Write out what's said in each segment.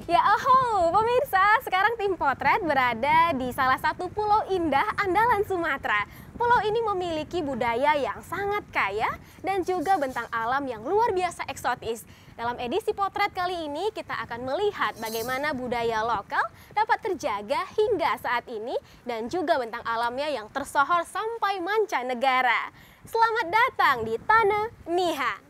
Ya oh, pemirsa, sekarang tim potret berada di salah satu pulau indah andalan Sumatera. Pulau ini memiliki budaya yang sangat kaya dan juga bentang alam yang luar biasa eksotis. Dalam edisi potret kali ini kita akan melihat bagaimana budaya lokal dapat terjaga hingga saat ini dan juga bentang alamnya yang tersohor sampai mancanegara. Selamat datang di Tanah Niha.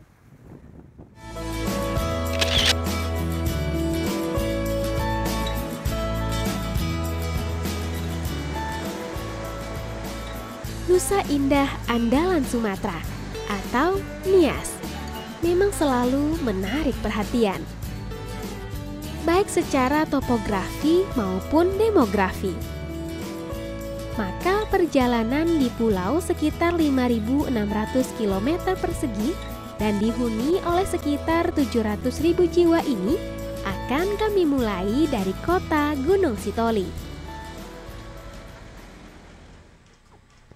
Nusa Indah Andalan Sumatera atau Nias memang selalu menarik perhatian, baik secara topografi maupun demografi. Maka perjalanan di pulau sekitar 5.600 km persegi dan dihuni oleh sekitar 700.000 jiwa ini akan kami mulai dari kota Gunung Sitoli.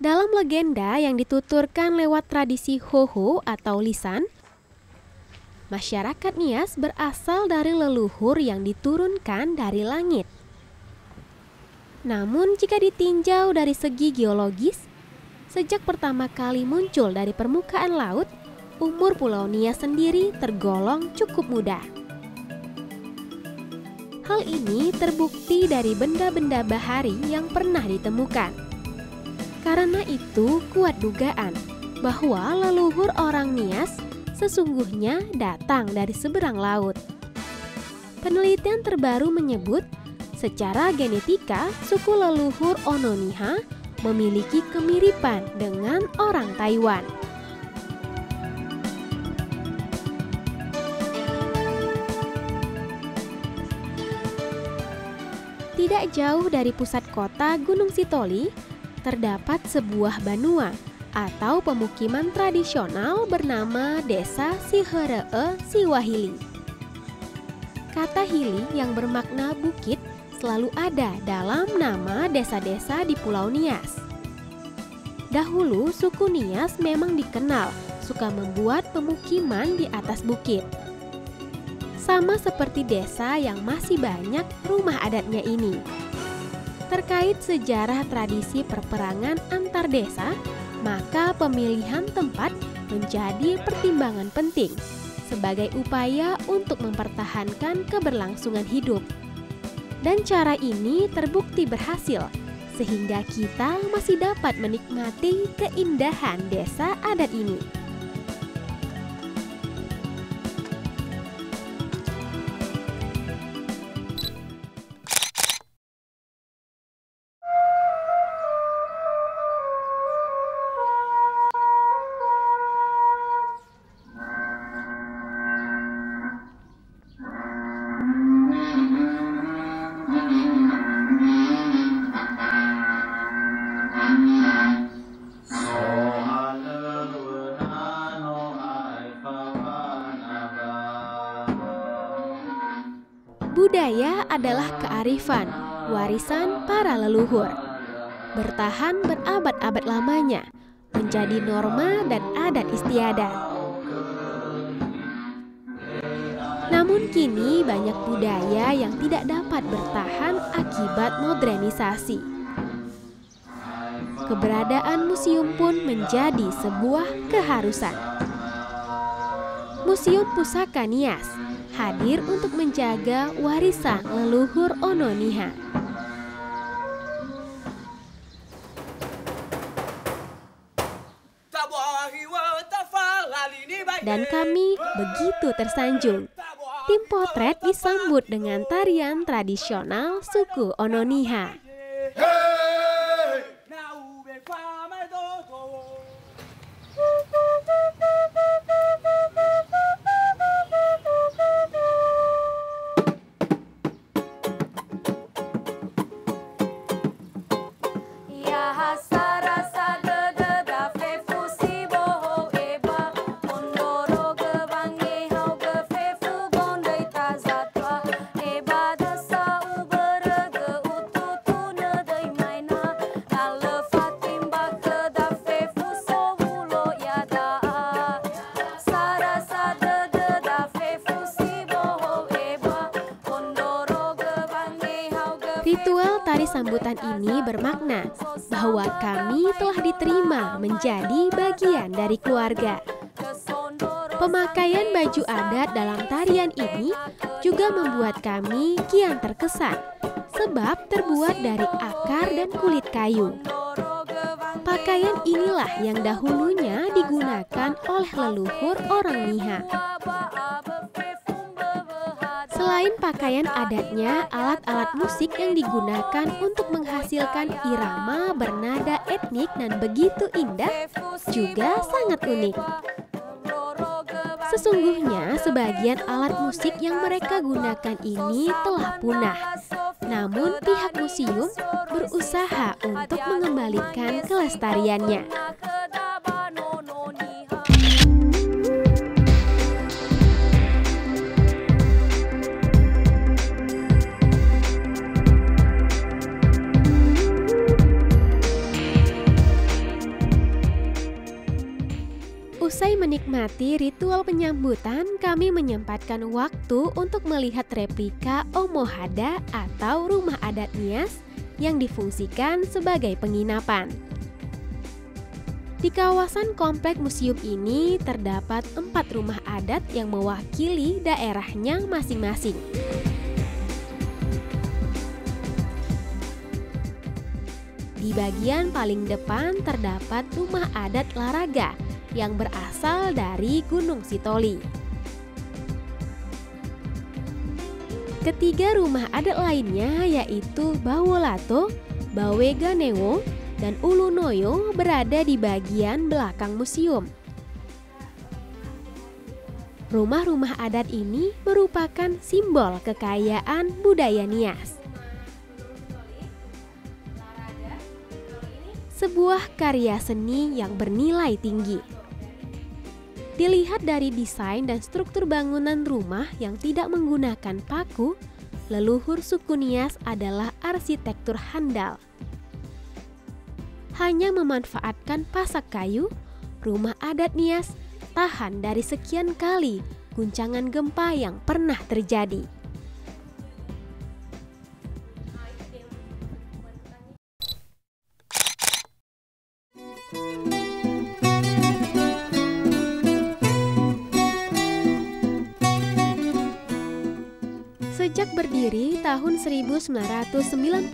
Dalam legenda yang dituturkan lewat tradisi Hoho atau lisan, masyarakat Nias berasal dari leluhur yang diturunkan dari langit. Namun jika ditinjau dari segi geologis, sejak pertama kali muncul dari permukaan laut, umur Pulau Nias sendiri tergolong cukup muda. Hal ini terbukti dari benda-benda bahari yang pernah ditemukan. Karena itu kuat dugaan bahwa leluhur orang Nias sesungguhnya datang dari seberang laut. Penelitian terbaru menyebut secara genetika suku leluhur Ononiha memiliki kemiripan dengan orang Taiwan. Tidak jauh dari pusat kota Gunung Sitoli, terdapat sebuah banua atau pemukiman tradisional bernama Desa Siheree Siwahili. Kata hili yang bermakna bukit selalu ada dalam nama desa-desa di Pulau Nias. Dahulu suku Nias memang dikenal suka membuat pemukiman di atas bukit. Sama seperti desa yang masih banyak rumah adatnya ini. Terkait sejarah tradisi perperangan antar desa, maka pemilihan tempat menjadi pertimbangan penting sebagai upaya untuk mempertahankan keberlangsungan hidup. Dan cara ini terbukti berhasil, sehingga kita masih dapat menikmati keindahan desa adat ini. Budaya adalah kearifan, warisan para leluhur. Bertahan berabad-abad lamanya, menjadi norma dan adat istiadat. Namun kini banyak budaya yang tidak dapat bertahan akibat modernisasi. Keberadaan museum pun menjadi sebuah keharusan. Museum Pusaka Nias hadir untuk menjaga warisan leluhur Ononiha. Dan kami begitu tersanjung. Tim potret disambut dengan tarian tradisional suku Ononiha. Ritual tari sambutan ini bermakna bahwa kami telah diterima menjadi bagian dari keluarga. Pemakaian baju adat dalam tarian ini juga membuat kami kian terkesan, sebab terbuat dari akar dan kulit kayu. Pakaian inilah yang dahulunya digunakan oleh leluhur orang Niha. Selain pakaian adatnya, alat-alat musik yang digunakan untuk menghasilkan irama bernada etnik dan begitu indah juga sangat unik. Sesungguhnya sebagian alat musik yang mereka gunakan ini telah punah. Namun pihak museum berusaha untuk mengembalikan kelestariannya. Usai menikmati ritual penyambutan, kami menyempatkan waktu untuk melihat replika Omohada atau rumah adat Nias yang difungsikan sebagai penginapan. Di kawasan komplek museum ini terdapat 4 rumah adat yang mewakili daerahnya masing-masing. Di bagian paling depan terdapat rumah adat Laraga yang berasal dari Gunung Sitoli. Ketiga rumah adat lainnya yaitu Bawolato, Baweganewo, dan Ulunoyo berada di bagian belakang museum. Rumah-rumah adat ini merupakan simbol kekayaan budaya Nias. Sebuah karya seni yang bernilai tinggi. Dilihat dari desain dan struktur bangunan rumah yang tidak menggunakan paku, leluhur suku Nias adalah arsitektur handal. Hanya memanfaatkan pasak kayu, rumah adat Nias tahan dari sekian kali guncangan gempa yang pernah terjadi. Sejak berdiri tahun 1991,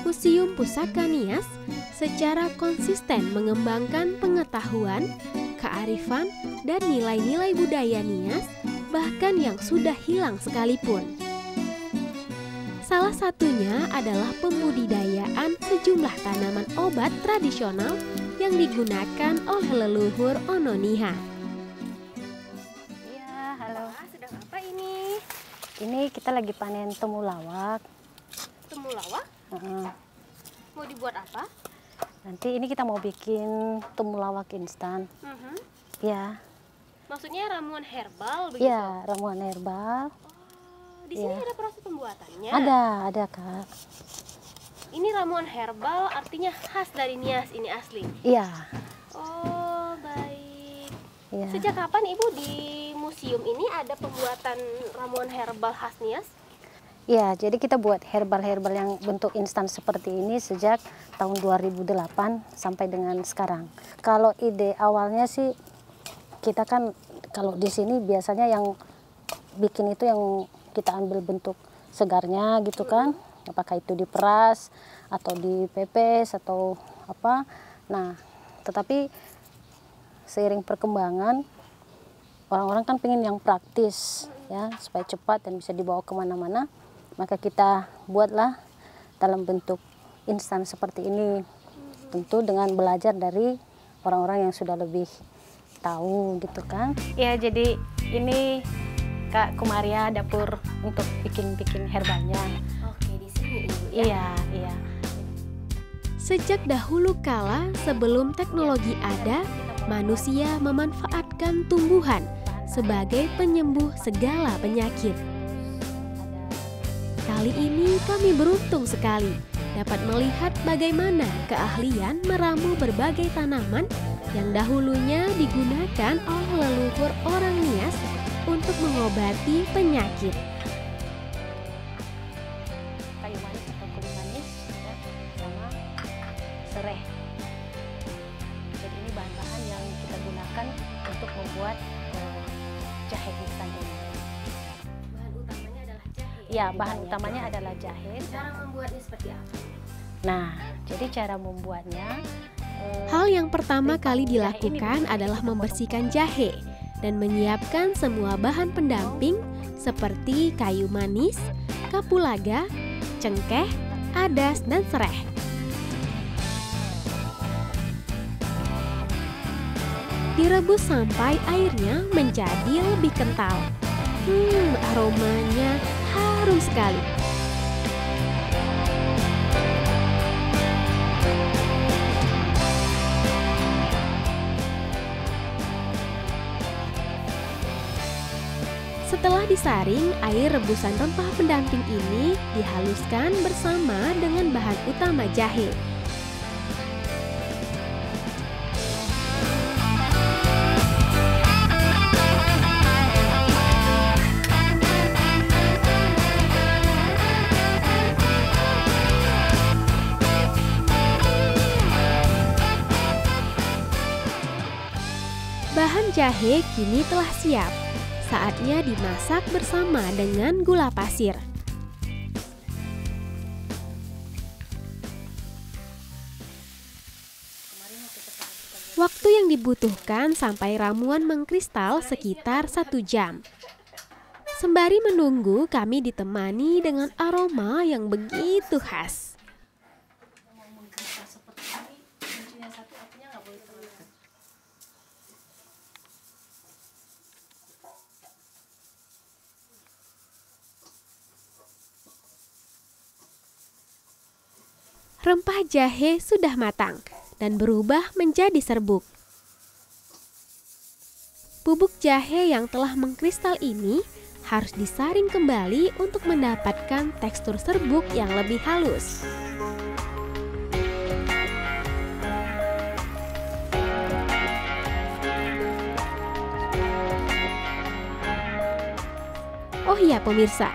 Museum Pusaka Nias secara konsisten mengembangkan pengetahuan, kearifan, dan nilai-nilai budaya Nias, bahkan yang sudah hilang sekalipun. Salah satunya adalah pembudidayaan sejumlah tanaman obat tradisional yang digunakan oleh leluhur Ononiha. Iya, halo. Sedang apa ini? Ini kita lagi panen temulawak. Temulawak? Mau dibuat apa? Nanti ini kita mau bikin temulawak instan. Ya. Maksudnya ramuan herbal begitu? Iya, ramuan herbal. Di sini ada proses pembuatannya? Ada Kak. Ini ramuan herbal artinya khas dari Nias, ini asli? Iya. Oh, baik. Iya. Sejak kapan Ibu di museum ini ada pembuatan ramuan herbal khas Nias? Iya, jadi kita buat herbal-herbal yang bentuk instan seperti ini sejak tahun 2008 sampai dengan sekarang. Kalau ide awalnya sih kita kan kalau di sini biasanya yang bikin itu yang kita ambil bentuk segarnya gitu kan, apakah itu diperas atau dipepes atau apa. Nah, tetapi seiring perkembangan orang-orang kan pengen yang praktis ya, supaya cepat dan bisa dibawa kemana-mana, maka kita buatlah dalam bentuk instan seperti ini, tentu dengan belajar dari orang-orang yang sudah lebih tahu gitu kan. Ya, jadi ini Kak Kumaria dapur untuk bikin herbalnya. Oke, di sini Ibu Iya, iya. Sejak dahulu kala sebelum teknologi ada, manusia memanfaatkan tumbuhan sebagai penyembuh segala penyakit. Kali ini kami beruntung sekali dapat melihat bagaimana keahlian meramu berbagai tanaman yang dahulunya digunakan oleh leluhur orang Nias untuk mengobati penyakit. Kayu manis atau kulit manis ya, sama serai. Jadi ini bahan-bahan yang kita gunakan untuk membuat jahe instan ini. Bahan utamanya adalah jahe. Ya, bahan utamanya adalah jahe. Cara membuatnya seperti apa? Nah, jadi cara membuatnya Hal yang pertama kali dilakukan adalah membersihkan jahe dan menyiapkan semua bahan pendamping seperti kayu manis, kapulaga, cengkeh, adas, dan serai. Direbus sampai airnya menjadi lebih kental. Aromanya harum sekali. Setelah disaring, air rebusan rempah pendamping ini dihaluskan bersama dengan bahan utama jahe. Bahan jahe kini telah siap. Saatnya dimasak bersama dengan gula pasir. Waktu yang dibutuhkan sampai ramuan mengkristal sekitar 1 jam. Sembari menunggu, kami ditemani dengan aroma yang begitu khas. Rempah jahe sudah matang dan berubah menjadi serbuk. Bubuk jahe yang telah mengkristal ini harus disaring kembali untuk mendapatkan tekstur serbuk yang lebih halus. Oh iya pemirsa,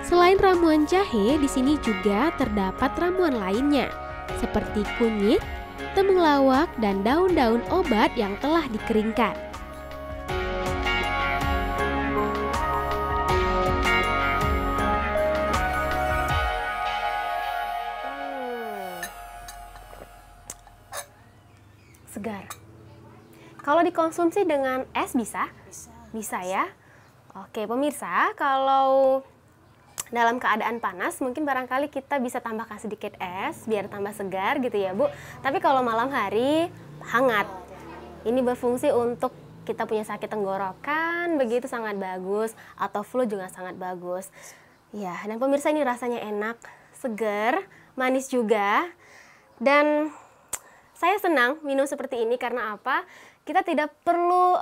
selain ramuan jahe, di sini juga terdapat ramuan lainnya, seperti kunyit, temulawak, dan daun-daun obat yang telah dikeringkan. segar. Kalau dikonsumsi dengan es bisa? Bisa ya. Oke pemirsa, kalau dalam keadaan panas mungkin barangkali kita bisa tambahkan sedikit es biar tambah segar gitu ya Bu. Tapi kalau malam hari hangat. Ini berfungsi untuk kita punya sakit tenggorokan, begitu sangat bagus, atau flu juga sangat bagus. Ya, dan pemirsa ini rasanya enak, segar, manis juga. Dan saya senang minum seperti ini karena apa? Kita tidak perlu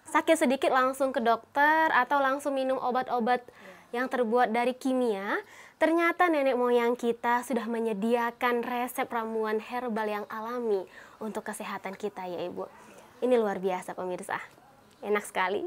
sakit sedikit langsung ke dokter atau langsung minum obat-obat yang terbuat dari kimia. Ternyata nenek moyang kita sudah menyediakan resep ramuan herbal yang alami untuk kesehatan kita ya Ibu. Ini luar biasa pemirsa, enak sekali.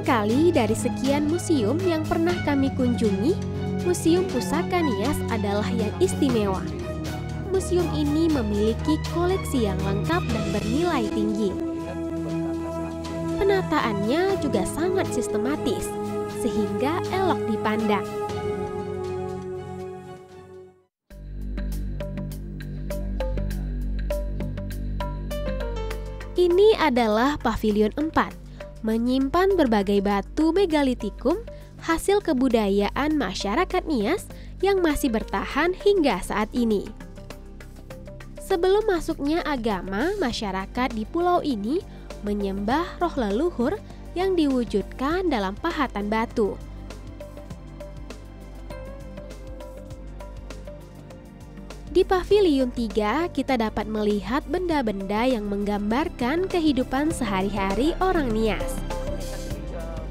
Barangkali dari sekian museum yang pernah kami kunjungi, Museum Pusaka Nias adalah yang istimewa. Museum ini memiliki koleksi yang lengkap dan bernilai tinggi. Penataannya juga sangat sistematis, sehingga elok dipandang. Ini adalah Pavilion 4, menyimpan berbagai batu megalitikum hasil kebudayaan masyarakat Nias yang masih bertahan hingga saat ini. Sebelum masuknya agama, masyarakat di pulau ini menyembah roh leluhur yang diwujudkan dalam pahatan batu. Di Pavilion 3, kita dapat melihat benda-benda yang menggambarkan kehidupan sehari-hari orang Nias.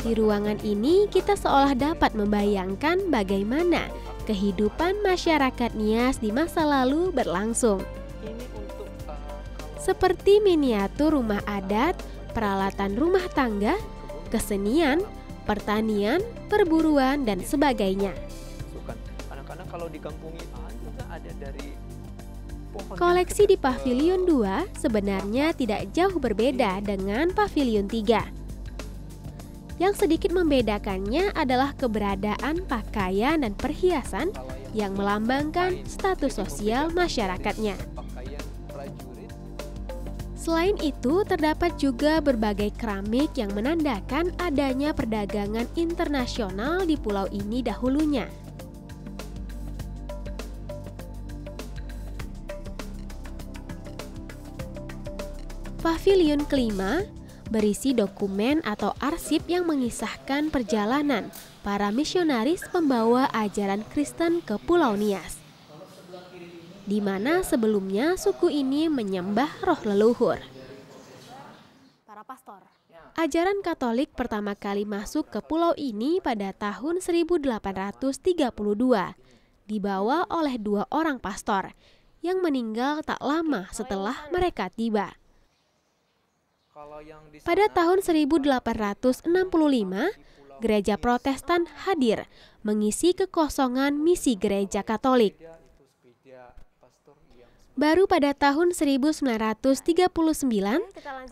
Di ruangan ini, kita seolah dapat membayangkan bagaimana kehidupan masyarakat Nias di masa lalu berlangsung. Seperti miniatur rumah adat, peralatan rumah tangga, kesenian, pertanian, perburuan, dan sebagainya. Anak-anak kalau di kampung juga ada dari pohon. Koleksi di Pavilion 2 sebenarnya tidak jauh berbeda dengan Pavilion 3. Yang sedikit membedakannya adalah keberadaan pakaian dan perhiasan yang melambangkan status sosial masyarakatnya. Selain itu, terdapat juga berbagai keramik yang menandakan adanya perdagangan internasional di pulau ini dahulunya. Pavilion kelima berisi dokumen atau arsip yang mengisahkan perjalanan para misionaris pembawa ajaran Kristen ke Pulau Nias, di mana sebelumnya suku ini menyembah roh leluhur. Para pastor. Ajaran Katolik pertama kali masuk ke pulau ini pada tahun 1832, dibawa oleh 2 orang pastor yang meninggal tak lama setelah mereka tiba. Pada tahun 1865, Gereja Protestan hadir mengisi kekosongan misi Gereja Katolik. Baru pada tahun 1939,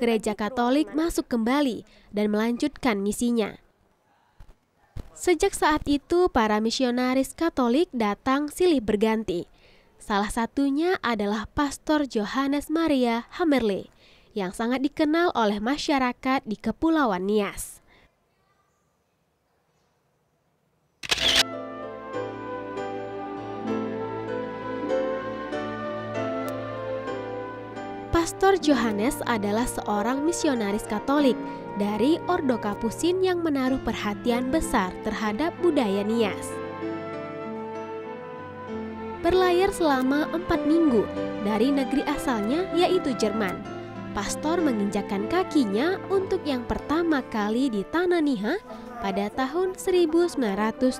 Gereja Katolik masuk kembali dan melanjutkan misinya. Sejak saat itu, para misionaris Katolik datang silih berganti. Salah satunya adalah Pastor Johannes Maria Hammerle, yang sangat dikenal oleh masyarakat di Kepulauan Nias. Pastor Johannes adalah seorang misionaris Katolik dari Ordo Kapusin yang menaruh perhatian besar terhadap budaya Nias. Berlayar selama 4 minggu dari negeri asalnya, yaitu Jerman, Pastor menginjakkan kakinya untuk yang pertama kali di Tanah Niha pada tahun 1971.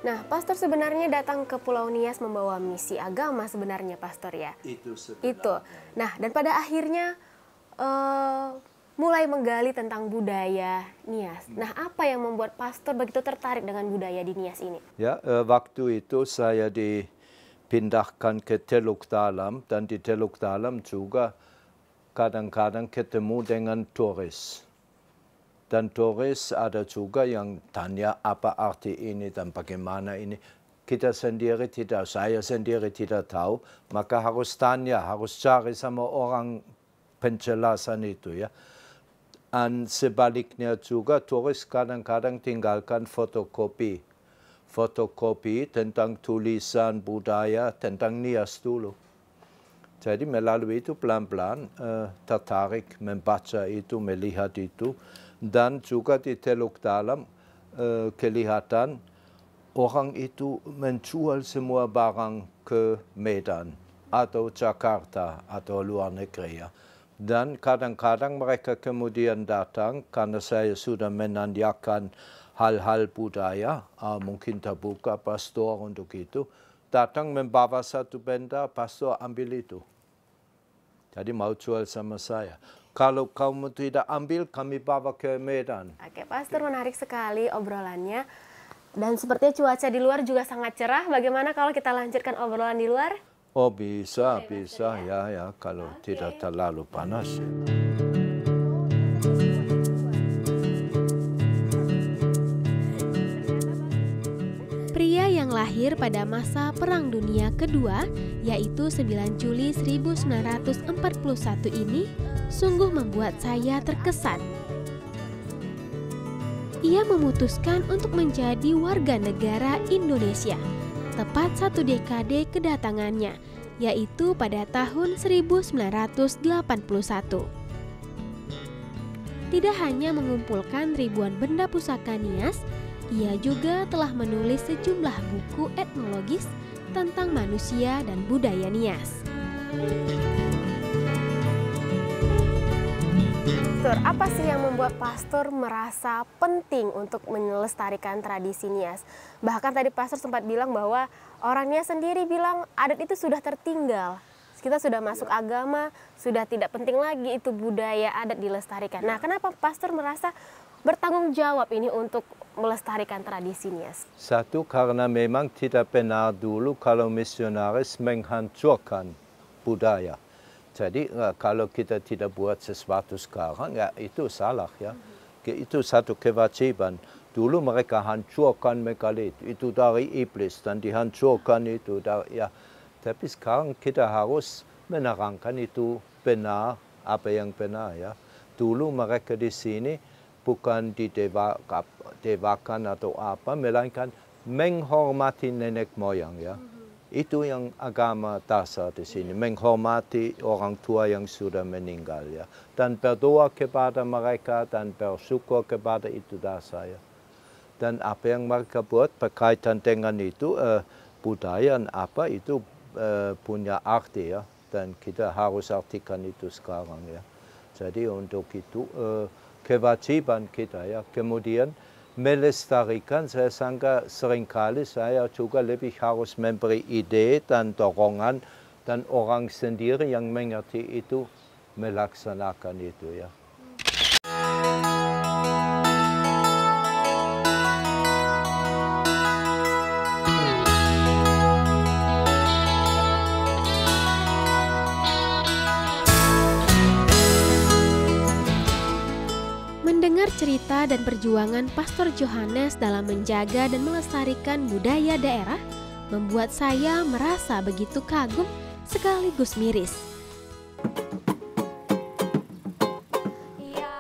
Nah, Pastor sebenarnya datang ke Pulau Nias membawa misi agama sebenarnya, Pastor ya? Itu. Nah, dan pada akhirnya mulai menggali tentang budaya Nias. Nah, apa yang membuat Pastor begitu tertarik dengan budaya di Nias ini? Ya, waktu itu saya dipindahkan ke Teluk Dalam, dan di Teluk Dalam juga kadang-kadang ketemu dengan turis. Dan turis ada juga yang tanya apa arti ini dan bagaimana ini. Kita sendiri tidak, saya sendiri tidak tahu, maka harus tanya, harus cari sama orang penjelasan itu ya. Dan sebaliknya juga turis kadang-kadang tinggalkan fotokopi tentang tulisan budaya tentang Nias dulu. Jadi melalui itu pelan-pelan tertarik membaca itu, melihat itu. Dan juga di Teluk Dalam kelihatan orang itu menjual semua barang ke Medan atau Jakarta atau luar negeri. Ya. Dan kadang-kadang mereka kemudian datang karena saya sudah menanyakan hal-hal budaya, mungkin terbuka pastor untuk itu, datang membawa satu benda, pastor ambil itu. Jadi mau jual sama saya. Kalau kamu tidak ambil, kami bawa ke Medan. Oke, Pastor, menarik sekali obrolannya. Dan sepertinya cuaca di luar juga sangat cerah. Bagaimana kalau kita lanjutkan obrolan di luar? Oh bisa, ya kalau tidak terlalu panas. Pria yang lahir pada masa Perang Dunia Kedua, yaitu 9 Juli 1941 ini, sungguh membuat saya terkesan. Ia memutuskan untuk menjadi warga negara Indonesia, tepat 1 dekade kedatangannya, yaitu pada tahun 1981. Tidak hanya mengumpulkan ribuan benda pusaka Nias, ia juga telah menulis sejumlah buku etnologis tentang manusia dan budaya Nias. Pastor, apa sih yang membuat Pastor merasa penting untuk melestarikan tradisi Nias? Bahkan tadi Pastor sempat bilang bahwa orang Nias sendiri bilang adat itu sudah tertinggal. Kita sudah masuk agama, sudah tidak penting lagi itu budaya adat dilestarikan. Nah, kenapa Pastor merasa bertanggung jawab ini untuk melestarikan tradisi Nias? Satu, karena memang tidak benar dulu kalau misionaris menghancurkan budaya. Jadi kalau kita tidak buat sesuatu sekarang, ya itu salah ya. Itu satu kewajiban. Dulu mereka hancurkan megalit, itu dari iblis dan dihancurkan itu. Ya. Tapi sekarang kita harus menerangkan itu benar, apa yang benar ya. Dulu mereka di sini bukan didewakan atau apa, melainkan menghormati nenek moyang ya. Itu yang agama dasar di sini, menghormati orang tua yang sudah meninggal ya. Dan berdoa kepada mereka dan bersyukur kepada itu dasar ya. Dan apa yang mereka buat berkaitan dengan itu, budaya apa itu punya arti ya. Dan kita harus artikan itu sekarang ya. Jadi untuk itu kewajiban kita ya. Kemudian melestarikan, saya sangka seringkali saya juga lebih harus memberi ide dan dorongan dan orang sendiri yang mengerti itu melaksanakan itu ya. Mendengar cerita dan perjuangan Pastor Johannes dalam menjaga dan melestarikan budaya daerah membuat saya merasa begitu kagum sekaligus miris.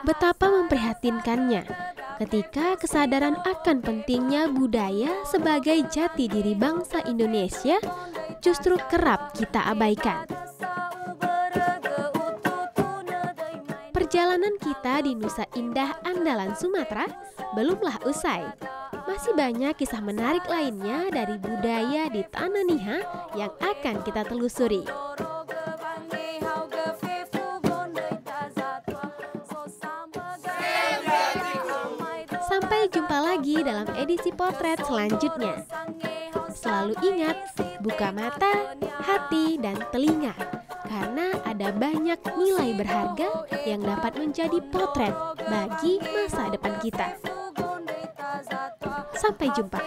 Betapa memprihatinkannya ketika kesadaran akan pentingnya budaya sebagai jati diri bangsa Indonesia justru kerap kita abaikan. Perjalanan kita di Nusa Indah Andalan Sumatera belumlah usai. Masih banyak kisah menarik lainnya dari budaya di Tanah Niha yang akan kita telusuri. Sampai jumpa lagi dalam edisi potret selanjutnya. Selalu ingat, buka mata, hati, dan telinga. Karena ada banyak nilai berharga yang dapat menjadi potret bagi masa depan kita. Sampai jumpa.